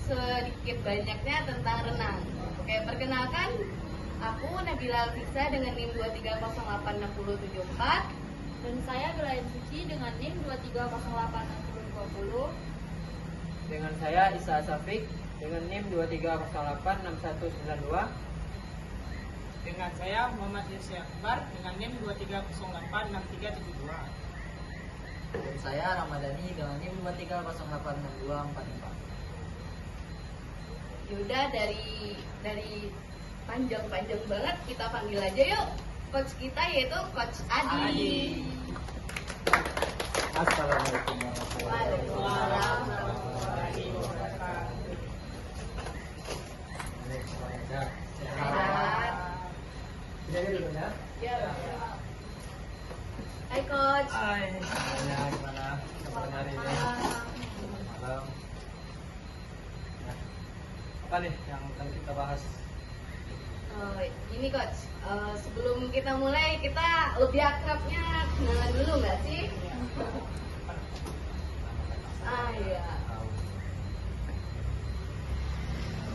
sedikit banyaknya tentang renang. Oke, perkenalkan, aku Nabila Alfisa dengan NIM 2308674. Dan saya Belayan Suci dengan NIM 2308620. Dengan saya Isa Safik dengan NIM 230869192. Dengan saya Muhammad Yusya Akbar dengan NIM 230867372. Dan saya Ramadhani dengan NIM 2308624. Yaudah, dari panjang-panjang banget kita panggil aja yuk coach kita, yaitu Coach Adi. Assalamualaikum warahmatullahi Waalaikumsalam. Sehat. Jadi dulu ya. Ya. Hai Coach. Hai, gimana? Kabar hari ini? Malam. Nah, apa nih yang akan kita bahas? Ini Coach, sebelum kita mulai, kita lebih akrabnya kenalan dulu nggak sih? Iya.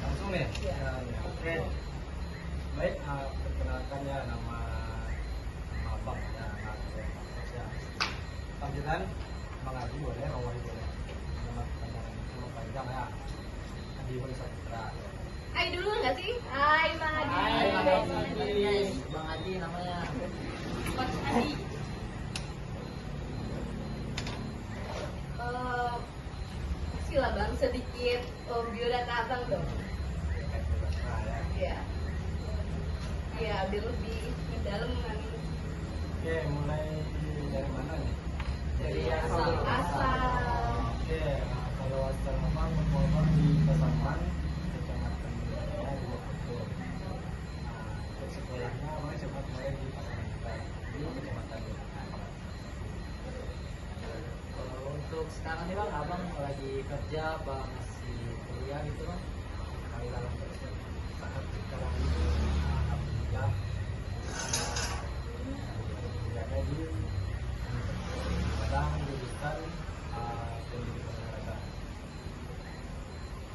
Langsung nih? Iya. Ya. Oke. Baik, perkenalkan ya nama Abang ya, ya. Panggilan Bang Adi boleh, Bang Wali boleh. Nama panjang ya. Adi Wali Saputra. Hai dulu nggak sih? Hai Bang Adi. Hai, Bang Adi. Bang Adi namanya. Coach Adi. Kasihlah Bang sedikit biodata Abang dong. Iya. Iya, biar lebih mendalam kan. Oke, mulai dari mana nih? Dari asal. Oke, kalau asal Abang Abang di Kesamaan, Kecamatan Budaya, Dua Kutur. Untuk sekolahnya Abang sempat mulai di Pasaman Kita, di Kecamatan Budaya. Kalau untuk sekarang nih Bang, Abang lagi kerja apa masih kuliah gitu Bang? Kalau dalam proses saat sekarang ini, alhamdulillah, kerjanya di Padang jurusan pendidikan olahraga.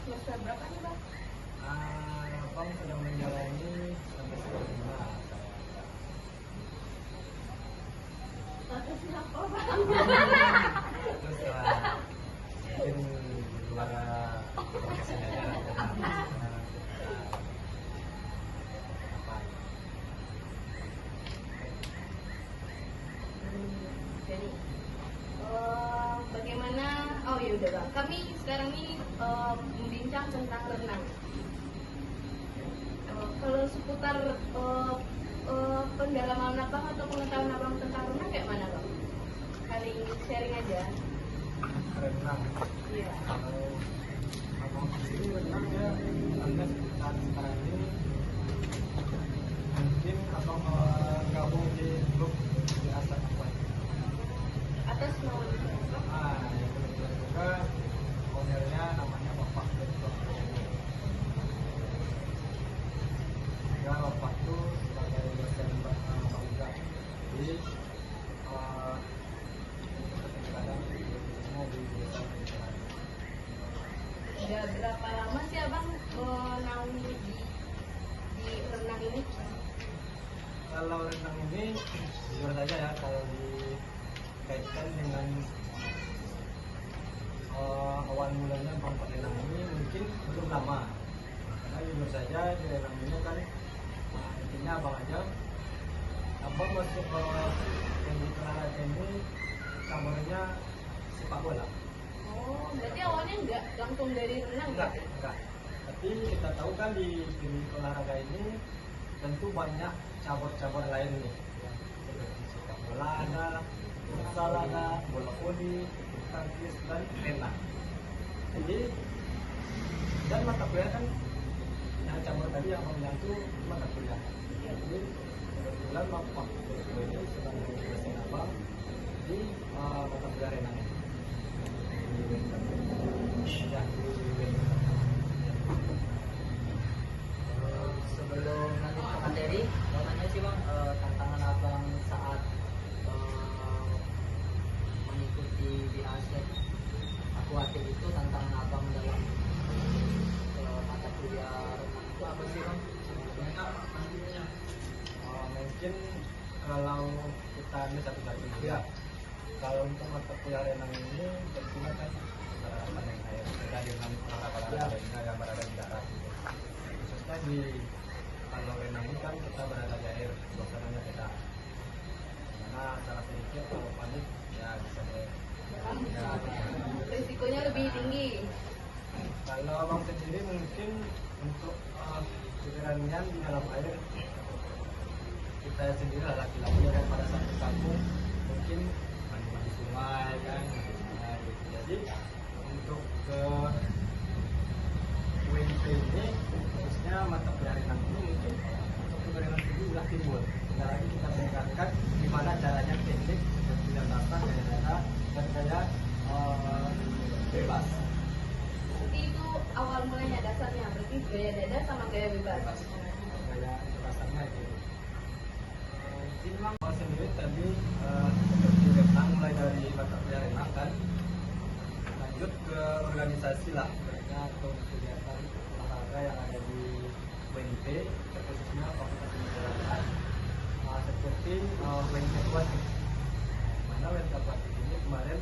Semester berapa nih Bang? Abang sedang menjalani sampai sekarang ini. Statusnya apa Bang? Terus mungkin di luar Jadi bagaimana? Oh ya udah Bang, kami sekarang ini membincang tentang renang. Kalau seputar pendalaman Abang atau pengetahuan Abang tentang renang kayak mana Bang? Kali ini sharing aja. renang. Iya. Kalau abang sendiri renang ya, anda sekarang ini mungkin abang gabung di grup di atas apa? Atas mau Yang kebetulan juga ownernya namanya Bapak Beto. Ya, Bapak itu sebagai dosen bangga di kadang di desa Pencegahan. udah berapa lama sih Abang naungi di renang ini? Kalau renang ini jujur saja ya, kalau dikaitkan dengan awal mulanya Bang renang ini mungkin belum lama, karena jujur saja di renang ini kan intinya Abang aja Abang masuk ke pendidikan olahraga ini kabarnya sepak bola. Oh, berarti awalnya nggak langsung dari renang? Enggak. Tapi kita tahu kan di pendidikan olahraga ini tentu banyak cabur-cabur lain nih, ya. Seperti sepak bola ada, futsal ada, bola voli, bulu tangkis dan renang. Jadi dan mata kuliah kan yang cabur tadi yang menyentuh mata kuliah. Jadi kebetulan Bapak ini sedang menjelasin Abang di mata kuliah renang. Sebelum lanjut ke materi, mau nanya sih Bang, tantangan Abang saat mengikuti di ASEP akuatik itu, tantangan Abang dalam biar apa sih bang? Mungkin kalau kita ini satu-satu juga. Kalau untuk mata kuliah renang ini tentunya kan penerapan yang saya beda dengan olahraga yang berada di darat gitu. Khususnya di kalau renang ini kan kita berada di air, suasananya beda. Karena salah sedikit kalau panik ya bisa ya, Risikonya lebih tinggi. kalau abang sendiri mungkin untuk keberanian di dalam air kita sendiri lah laki-laki yang pada satu kampung mungkin mandi sungai kan nah, gitu. Jadi untuk ke WNP ini khususnya mata kuliah renang ini mungkin untuk keberanian sendiri udah timbul. Tinggal lagi kita meningkatkan gimana caranya teknik dan tidak dasar gaya dan gaya bebas. Berarti itu awal mulanya dasarnya, berarti gaya dada sama gaya bebas. Gaya dasarnya itu. Memang kalau sendiri tadi seperti renang mulai dari mata kuliah renang kan lanjut ke organisasi lah sebenarnya atau kegiatan olahraga yang ada di WNP khususnya fakultas ilmu seperti WNP Aquatic. Mana WNP Aquatic ini kemarin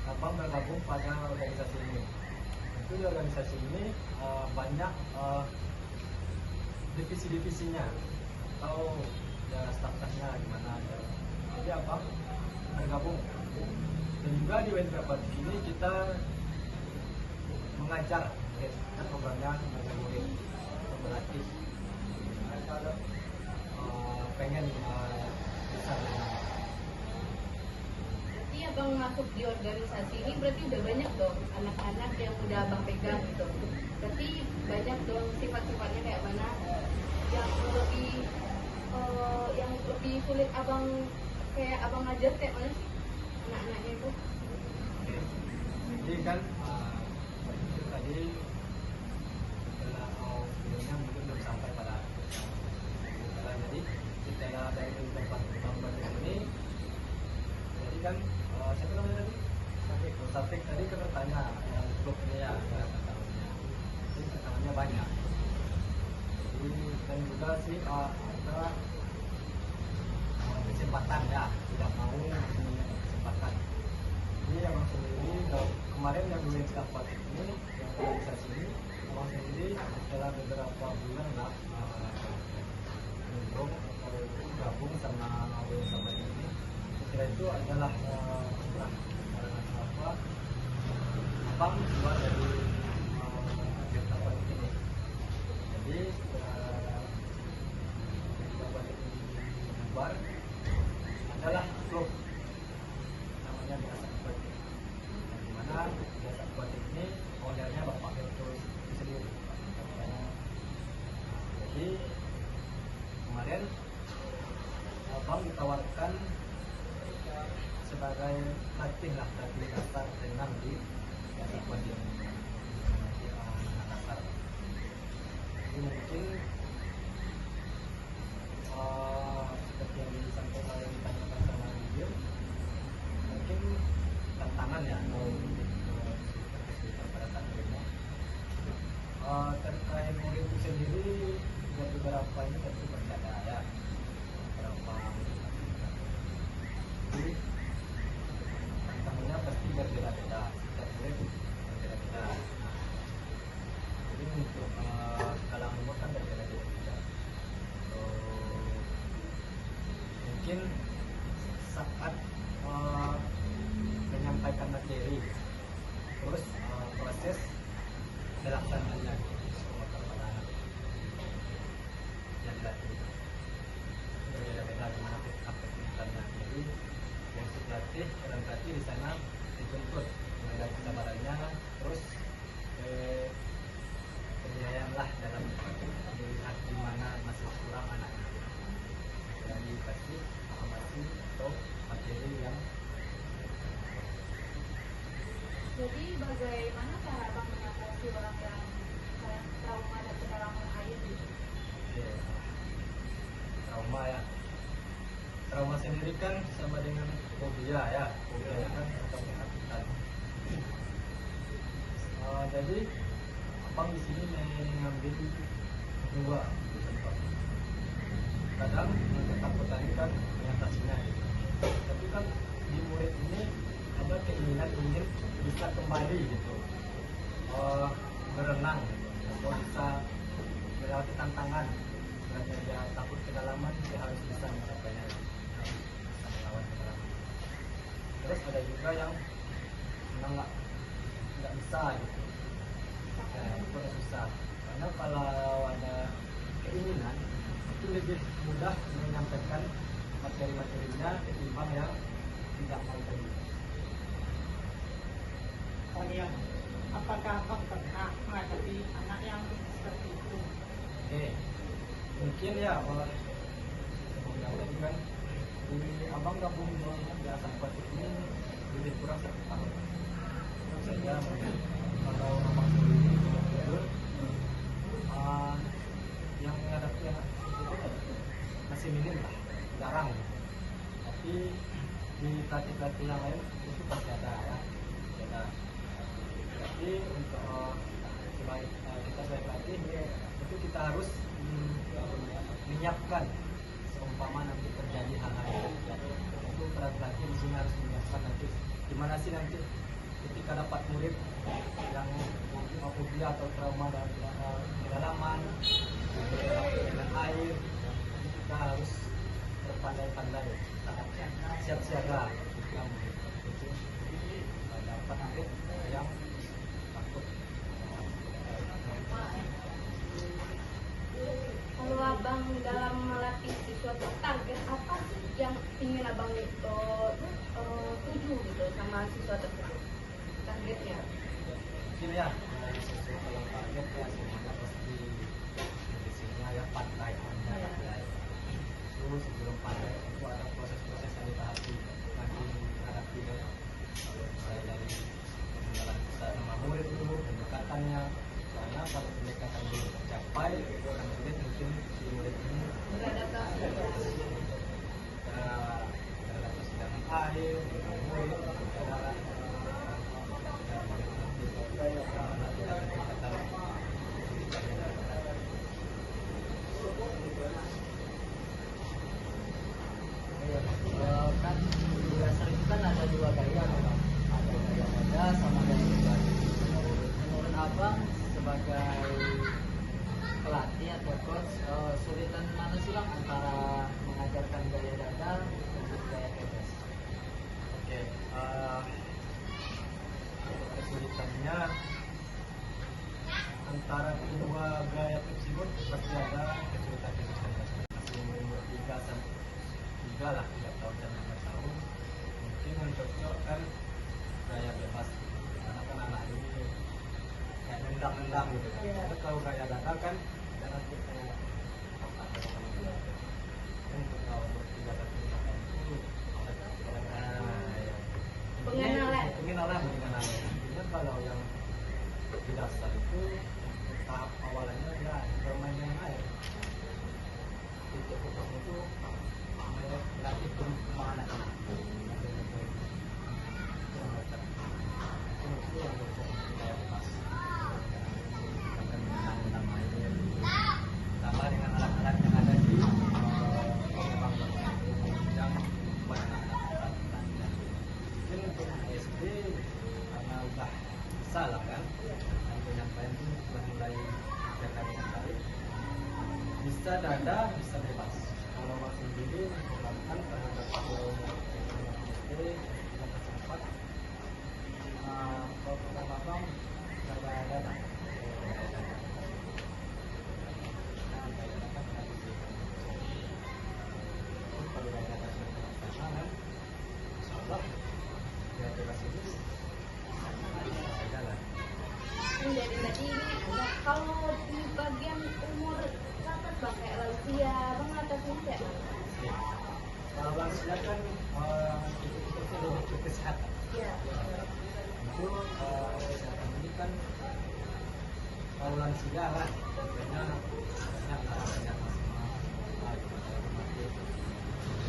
abang bergabung pada organisasi ini. Itu di organisasi ini banyak divisi-divisinya atau ya staff-staffnya gimana ya. Jadi abang bergabung dan juga di WNP Aquatic ini kita mengajar programnya mengajar murid untuk berlatih mereka pengen bisa berenang. Berarti abang masuk di organisasi ini berarti udah banyak dong anak-anak yang udah abang pegang gitu. Berarti banyak dong sifat-sifatnya kayak mana yang lebih sulit abang kayak abang ngajar kayak mana sih anak-anaknya itu? Oke. Jadi kan itu tadi setelah sebelumnya mungkin belum sampai pada jadi setelah dari tempat ini jadi kan siapa namanya tadi? Safik tadi kan bertanya yang grupnya ya tahunnya jadi pertanyaannya banyak jadi dan juga sih ada kesempatan ya tidak mau punya kesempatan ini abang sendiri kemarin yang dulu yang Aquatic ini yang organisasi ini abang sendiri setelah beberapa bulan lah mendorong atau gabung sama organisasi ini setelah itu adalah karena apa abang keluar dari kegiatan Aquatic ini jadi setelah Aquatic ini bubar adalah klub namanya Biasa Aquatic di mana Biasa Aquatic ini ownernya Bapak Petrus sendiri jadi kemarin abang ditawarkan sebagai pelatih dasar renang di Biasa Aquatic dasar ini mungkin seperti yang disampaikan oleh ditanyakan sama video mungkin tantangan ya atau kesulitan pada saat ini terkait murid itu sendiri ada beberapa ini tentu berbeda ya beberapa jadi tantangannya pasti berbeda-beda setiap murid berbeda-beda jadi untuk skala umur kan berbeda-beda mungkin saat menyampaikan materi terus proses pelaksananya kepada anak yang dilatih berbeda-beda gimana aktivitasnya jadi yang dilatih orang latih di sana dituntut mulai dari kesabarannya terus penilaian lah dalam melihat di mana masih kurang anaknya dan dikasih informasi atau materi yang Jadi bagaimana cara abang mengatasi orang yang kayak trauma dan kedalaman air gitu? trauma ya trauma sendiri kan sama dengan fobia ya fobia kan atau ketakutan jadi abang di sini mengambil dua contoh. Kadang yang ketakutan ini kan mengatasinya gitu. Tapi kan di murid ini ada keinginan ingin bisa kembali gitu, berenang gitu, atau bisa melewati tantangan. Karena dia takut kedalaman, dia harus bisa mencapainya, bisa melawan kedalaman. Terus ada juga yang memang nggak bisa gitu. Nah, itu yang susah. Karena kalau ada keinginan itu lebih mudah menyampaikan materi-materinya ketimbang yang tidak mau tadi. Oh iya, apakah abang pernah menghadapi anak yang seperti itu? Oke, mungkin ya kalau yang tadi kan di abang gabung dengan biasa batik ini lebih kurang 1 tahun. Saya mungkin kalau abang sendiri jujur, yang menghadapi anak itu masih minim lah, jarang. Tapi di pelatih-pelatih yang lain itu pasti ada ya. Ada. Tapi untuk sebagai kita sebagai pelatih itu kita harus menyiapkan seumpama nanti terjadi hal-hal itu pelatih di sini harus menyiapkan nanti gimana sih nanti ketika dapat murid yang fobia atau trauma dan kedalaman dengan air, kita harus berpandai-pandai, siap siaga dapat murid yang takut. Kalau abang dalam melatih siswa tuh target apa sih yang ingin abang tuju gitu sama siswa tersebut? Targetnya? Mungkin ya dari sesuatu yang target ya semuanya pasti fisiknya ya pandai. Itu sebelum pandai itu ada proses-proses yang ditaati nanti menghadapi ya. Kalau mulai dari pengenalan kita sama murid dulu, pendekatannya, karena kalau pendekatan belum tercapai orang sulit mungkin si murid ini Beradaptasi. beradaptasi dengan air, dengan murid, dengan kan di dasar itu kan ada 2 gaya memang, ada gaya dada sama gaya beban. Menurut abang sebagai pelatih atau coach, sulitan mana sih bang antara mengajarkan gaya dada dan gaya bebas? Oke, untuk kesulitannya antara kedua gaya tersebut pasti ada kesulitan-kesulitan masih umur 3 lah, 3 tahun dan 5 tahun. Mungkin yang cocok kan gaya bebas, karena kan anak ini kayak nendang-nendang gitu kan. Tapi kalau gaya dada kan jangan kita apa untuk tahun 3 sampai 5 tahun itu pengenalan. Intinya kalau yang di dasar itu tahap awalnya ya bermain dengan air. Titik fokus itu melatih perkembangan anak. Itu yang saya pas. Akan menang air. Tambah dengan alat-alat yang ada di yang banyak anak-anak. Mungkin untuk SD karena udah bisa lah kan, dan penyampaian itu sudah mulai terkait dengan baik. Bisa dada, bisa bebas. Kalau masih sendiri melakukan terhadap SD dan sempat kalau pertama bang dada dada. Kalau dada dada kan, insyaallah ya bebas ini bisa jalan. Dari tadi ini ada kalau di bagian umur atas bang kayak lansia, bang atasnya kayak mana? Kalau lansia kan itu lebih ke kesehatan. Iya. Itu kesehatan ini kan kalau lansia lah, biasanya banyak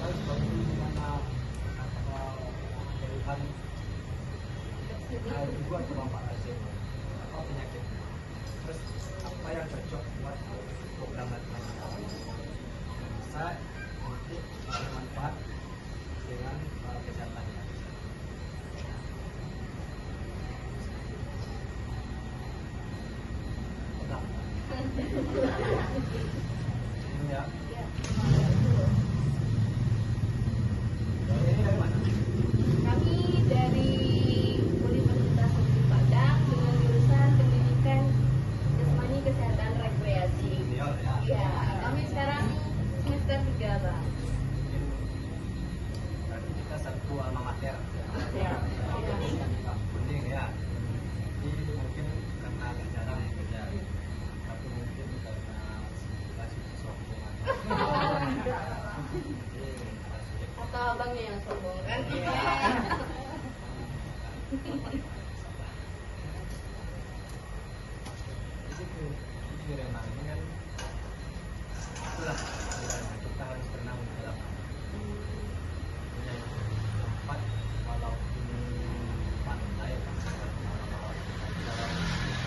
terus bagaimana keluhan juga ke bapak pasien apa penyakitnya. terus apa yang cocok buat program latihan bisa untuk bermanfaat dengan kesehatannya. Udah. Ini ya. Ini dari mana? Kami dari Universitas Negeri Padang dengan jurusan Pendidikan Jasmani Kesehatan Rekreasi. Senior ya. Ya, kami sekarang semester 3, Bang. Berarti kita satu alma mater. Ya. Kuning ya. Jadi mungkin karena agak jarang kerja, tapi mungkin karena masih sombong aja. Atau abangnya yang sombong kan? Itu renang ini kan itulah sebenarnya kita harus berenang di dalam tempat walaupun pantai kalau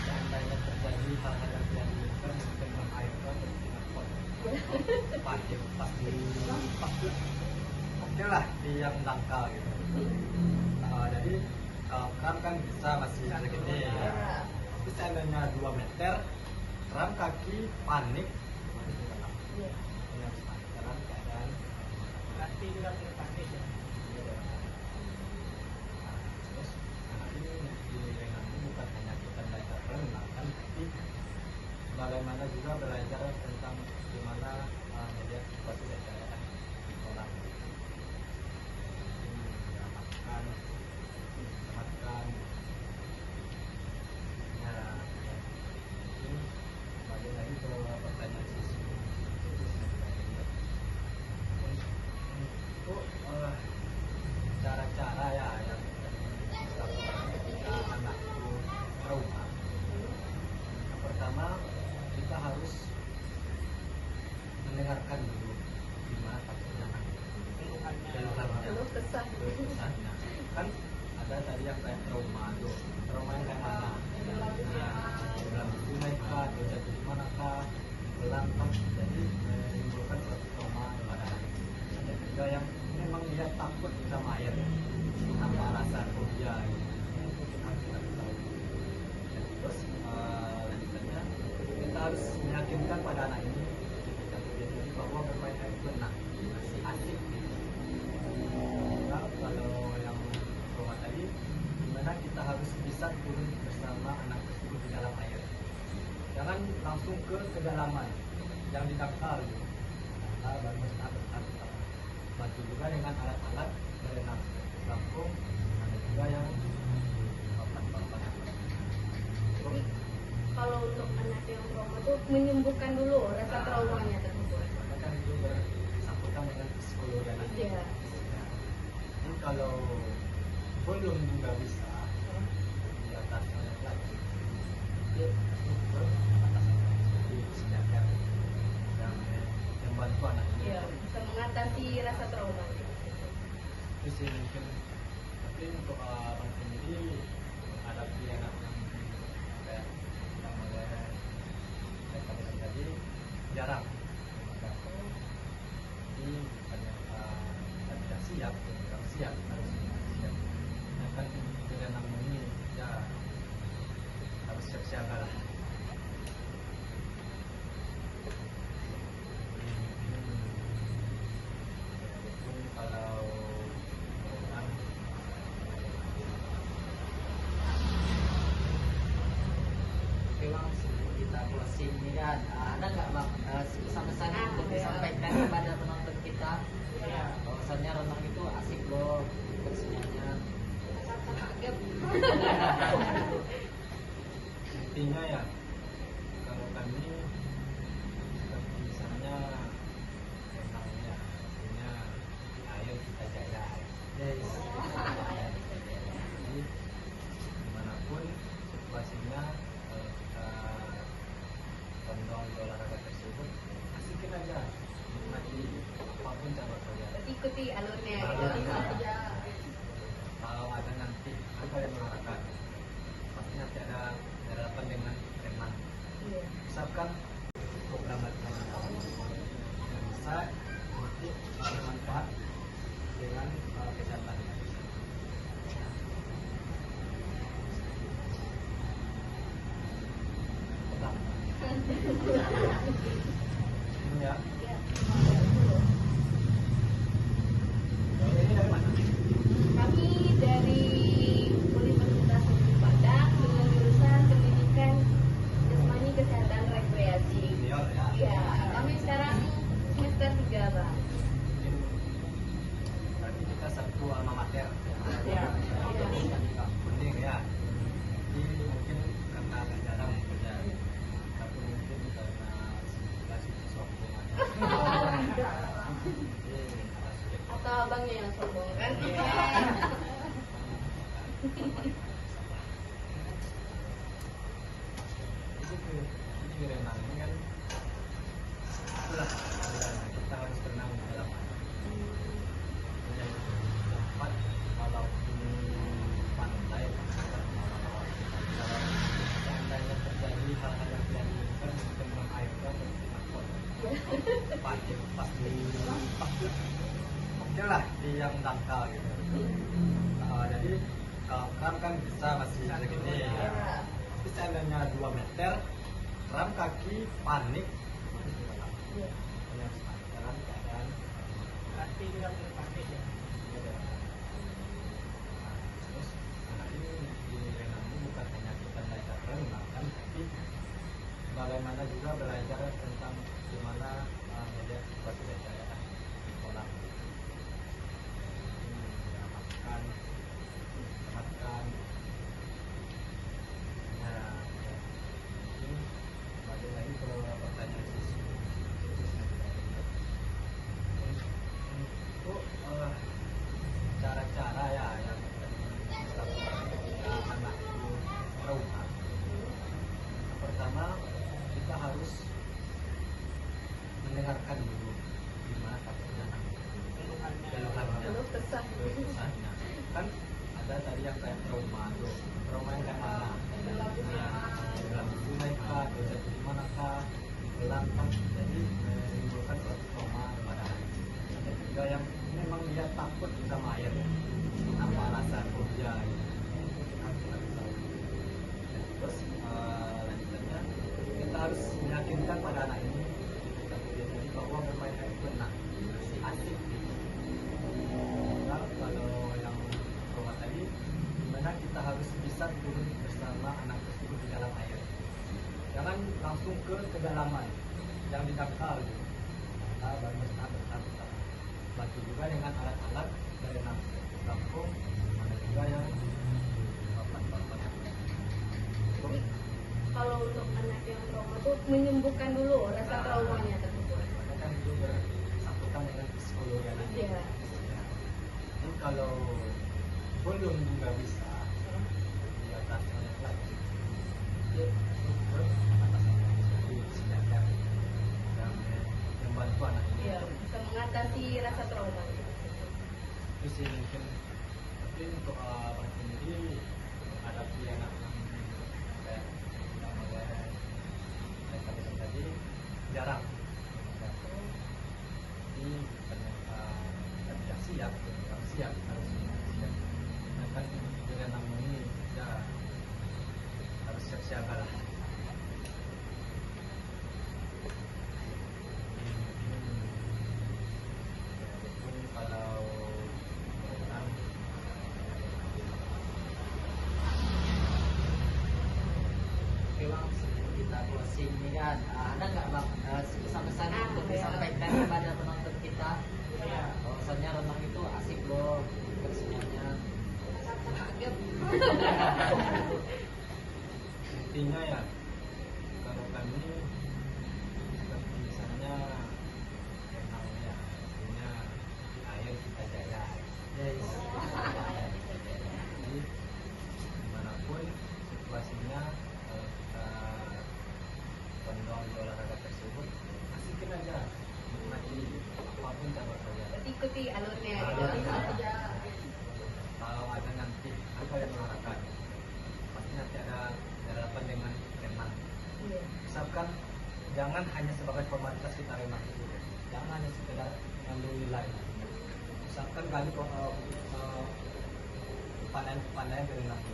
seandainya terjadi hal-hal yang tidak diinginkan mungkin dalam air itu atau dengan pot pasti oke lah di yang dangkal gitu. Jadi kan bisa masih segede ya. Tapi seandainya 2 meter keram kaki panik dalam keadaan Berarti juga terpakai ya. terus ini di renang ini bukan hanya kita belajar berenang kan, tapi bagaimana juga belajar tentang gimana melihat situasi daerah di kolam. Makan ya, ini balik lagi ke pertanyaan siswa. Untuk cara-cara ya yang dilakukan ketika anak itu trauma. Yang pertama kita harus mendengarkan dulu gimana takutnya anak keluhannya. Lu kesah. Keluhannya. Kan ada tadi yang kayak trauma tuh, trauma yang kayak mana? Dalam sungai kah, atau jatuh di mana kah, belang kan, jadi menimbulkan suatu trauma pada anak. Ada juga yang memang dia takut sama air, tanpa rasa fobia gitu. Itu harus kita tahu. Terus lanjutannya kita harus meyakinkan pada anak ini ketika terjadi bahwa bermain air itu enak, asik gitu. Nah, kalau yang trauma tadi, dimana kita harus bisa turun bersama anak tersebut di dalam air. Jangan langsung ke kedalaman yang didangkal gitu. Nah, baru bertahap. Bantu juga dengan alat-alat berenang, pelampung, ada juga yang papan-papan. Jadi kalau untuk anak yang trauma tuh menyembuhkan dulu rasa traumanya tersebut. Karena kan itu bersangkutan dengan psikologi anak. Iya. Ini kalau belum juga bisa di atas anak lagi, dia ke atas jadi psikiater yang bantu anak ini. Iya, bisa mengatasi rasa trauma. Itu sih mungkin. Tapi untuk abang sendiri menghadapi anak yang kayak yang oleh saya tadi jarang. Jadi bukannya tidak siap, kurang siap, harus siap. Ya kan dengan namun ini ya harus siap-siap lah. Kalau orang Oke bang, sebelum kita closing ini kan, ada nggak bang pesan-pesan yang untuk disampaikan kepada penonton kita? Ya. Bahwasannya renang itu asik loh, bersenyanya. intinya ya kalau kami seperti misalnya renangnya intinya ayo kita jaga Yes. jadi dimanapun situasinya kita tonton di olahraga tersebut asikin aja nikmati apapun cabang olahraga. Ikuti alurnya Alurnya. gitu. Ya. Kalau ada nanti apa yang olahraga pasti nanti ada harapan dengan renang Iya. Misalkan program latihan yang bisa nanti bermanfaat dengan kesehatan. Ini ya. Iya. Ini dari mana? Kami dari Universitas Negeri Padang dengan jurusan Pendidikan Jasmani Kesehatan Rekreasi. Senior ya. Iya, kami sekarang semester 3, Bang. Berarti kita satu alma mater. Ya. Kuning ya. Jadi mungkin karena agak jarang kerja, tapi mungkin karena kasih sesuatu. Atau abangnya yang sombong kan? Ini renang ini kan itulah kita harus tenang di dalam air. Yang tempat walaupun pantai kalau seandainya terjadi hal-hal yang tidak diinginkan dengan air itu takut pasti oke lah di yang dangkal gitu. Jadi kalau keram kan bisa masih segini ya. Tapi seandainya 2 meter keram kaki panik dalam keadaan Berarti tidak terpakai ya. terus anak ini di renang ini bukan hanya kita belajar renang kan, tapi bagaimana juga belajar tentang gimana melihat situasi belajar di kolam. Makan nah ini balik lagi ke pertanyaan siswa. Untuk cara-cara ya yang dilakukan ketika anak itu trauma. Yang pertama kita harus mendengarkan dulu gimana takutnya anak keluhannya. Terus kesah. Keluhannya kan ada tadi yang kayak trauma tuh, trauma yang kayak mana? Dalam sungai kah, atau jatuh di mana kah, gelang kan, jadi menimbulkan suatu trauma pada anak. Ada juga yang memang dia takut sama air, apa alasan fobia gitu. Terus lanjutannya kita harus meyakinkan pada anak ini ketika dia tadi bahwa bermain air itu benar, asik gitu. Nah, kalau yang trauma tadi, dimana kita harus bisa turun bersama anak tersebut di dalam air. Jangan langsung ke kedalaman yang didangkal gitu. Kita baru bertahap. Bantu juga dengan alat-alat dari renang kampung, ada juga yang papan-papan. Jadi kalau untuk anak yang trauma tuh menyembuhkan dulu rasa traumanya tersebut. Karena kan itu bersangkutan dengan psikologi anak. Iya. Jadi kalau belum juga bisa di atas anak lagi, dia ke atas silakan dan membantu anak ini. Iya, bisa mengatasi rasa trauma. Itu sih mungkin. Tapi untuk abang sendiri menghadapi anak yang kayak yang model saya katakan tadi jarang. Jadi ternyata tidak siap, harus siap. Nah, kan dengan nama ini ya harus siap-siap lah. Kalau orang Oke bang, sebelum kita closing nih kan, ada nggak bang pesan-pesan Ah, untuk ya. disampaikan kepada penonton kita? Iya. Bahwasannya renang itu asik loh, semuanya. intinya ya kalau kami seperti misalnya renang ya, artinya di air kita jaya. Yes. Jadi dimanapun situasinya kalau kita condong di olahraga tersebut, asikin aja, nikmati apapun cara kalian. Berarti ikuti alurnya Ah, gitu. iya. Kalau ada nanti apa yang mengharapkan, pasti nanti ada harapan dengan renang. Iya. Bisa misalkan jangan hanya sebagai formalitas kita remah itu, jangan hanya sekedar ngambil nilai. Misalkan kali pandai dari nanti,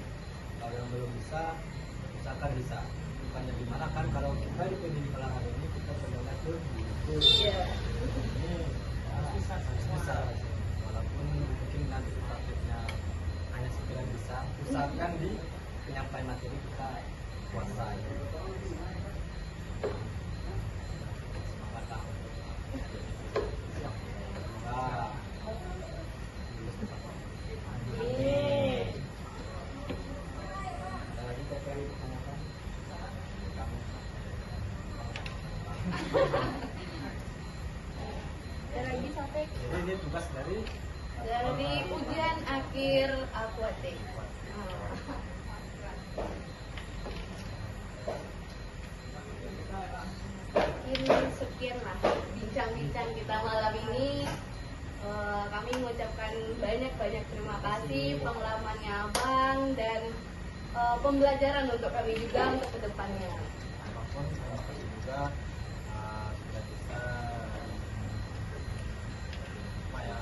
kalau yang belum bisa, misalkan bisa. Bukannya gimana kan kalau kita di pendidikan olahraga ini kita sebenarnya tuh Iya. ini bisa, walaupun mungkin nanti praktiknya hanya sekedar bisa, usahakan di penyampaian materi kita kuasai. Semangat lah. Nah, ada lagi Teh yang ditanyakan? Kamu. Ada lagi sampai Jadi ini tugas dari ujian akhir akuatik. Mungkin sekian lah bincang-bincang kita malam ini. Kami mengucapkan banyak-banyak terima kasih pengalamannya Abang dan pembelajaran untuk kami juga untuk kedepannya. apapun terima kasih juga sudah bisa apa ya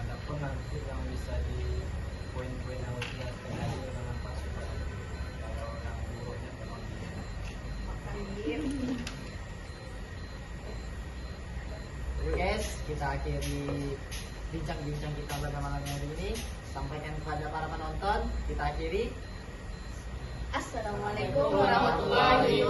ada pun nanti yang bisa di poin-poin yang sudah terjadi dengan Pak Supaya kalau yang buruknya memang Oke guys, kita akhiri bincang-bincang kita pada malam hari ini. Sampaikan kepada para penonton, kita akhiri. Assalamualaikum warahmatullahi